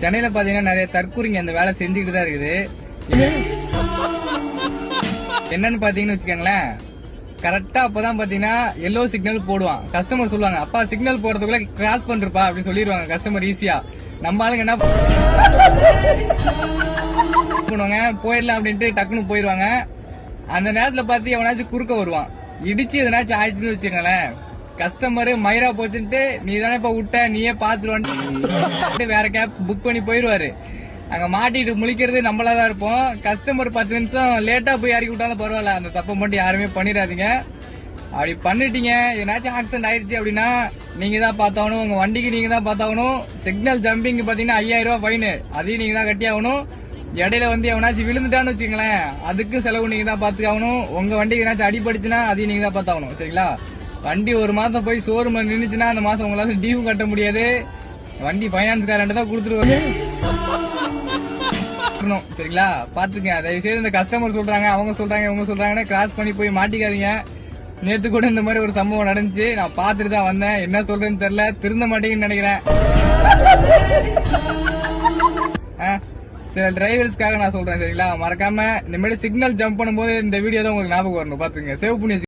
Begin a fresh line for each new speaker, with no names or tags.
சென்னையில பாத்தீங்கன்னா நிறைய தற்கூரிங்க அந்த வேலை செஞ்சுக்கிட்டு தான் இருக்குது. என்னன்னு பாத்தீங்கன்னு வச்சுக்கோங்களேன், கரெக்டா அப்பதான் பாத்தீங்கன்னா எல்லோ சிக்னல் போடுவான். கஸ்டமர் சொல்லுவாங்க, அப்பா சிக்னல் போறதுக்குள்ள கிராஸ் பண்றப்பா அப்படின்னு சொல்லிடுவாங்க கஸ்டமர் ஈஸியா. நம்ம ஆளுங்க என்ன பண்ணுவாங்க, போயிடலாம் அப்படின்ட்டு டக்குன்னு போயிருவாங்க. அந்த நேரத்துல பாத்து எவனாச்சும் குறுக்க வருவான், இடிச்சு எதனாச்சும் ஆயிடுச்சுன்னு வச்சுக்கோங்களேன், கஸ்டமர் மயிரா போச்சுட்டு நீ தானே இப்ப விட்ட, நீயே பாத்துருவான்னு வேற கேப் புக் பண்ணி போயிருவாரு. அங்க மாட்டிட்டு முழிக்கிறது நம்மளாதான் இருப்போம். கஸ்டமர் 10 நிமிஷம் லேட்டா போய் இறக்கி விட்டாலும் பரவாயில்ல, அந்த தப்பை மட்டும் யாருமே பண்ணிடாதீங்க. அப்படி பண்ணிட்டீங்க, ஏதாச்சும் ஆக்சிடென்ட் ஆயிடுச்சு அப்படின்னா நீங்க தான் பார்த்தாகணும், உங்க வண்டிக்கு நீங்க தான் பார்த்தாகணும். சிக்னல் ஜம்பிங் பாத்தீங்கன்னா 5000 ரூபாய் ஃபைனு, அதையும் நீங்க தான் கட்டி ஆகணும். இடையில எவனாச்சும் விழுந்துட்டான்னு வச்சுங்களேன், அதுக்கு செலவு நீங்க தான் பாத்துக்காகணும். உங்க வண்டிக்கு ஏதாச்சும் அடிபடுச்சுன்னா அதையும் நீங்க தான் பார்த்தாகணும். சரிங்களா? வண்டி ஒரு மாசம் போய் ஷோரூம் நின்னுச்சுன்னா அந்த மாசம் உங்களால டியூ கட்ட முடியாது. வண்டி பைனான்ஸ்காரன் தான் கொடுத்துருவாங்க. சரிங்களா? பாத்துங்க, தயவு செய்து இந்த கஸ்டமர் சொல்றாங்க, அவங்க சொல்றாங்க, இவங்க சொல்றாங்கன்னு கிராஸ் பண்ணி போய் மாட்டிக்காதீங்க. நேத்து கூட இந்த மாதிரி ஒரு சம்பவம் நடந்துச்சு, நான் பாத்துட்டு தான் வந்தேன். என்ன சொல்றேன்னு தெரியல, திருந்த மாட்டேங்கன்னு நினைக்கிறேன். சில டிரைவர்ஸ்க்காக நான் சொல்றேன். சரிங்களா? மறக்காம இந்த மாதிரி சிக்னல் ஜம்ப் பண்ணும்போது இந்த வீடியோ தான் உங்களுக்கு ஞாபகம் வரணும். பாத்துங்க, சேவ் பண்ணி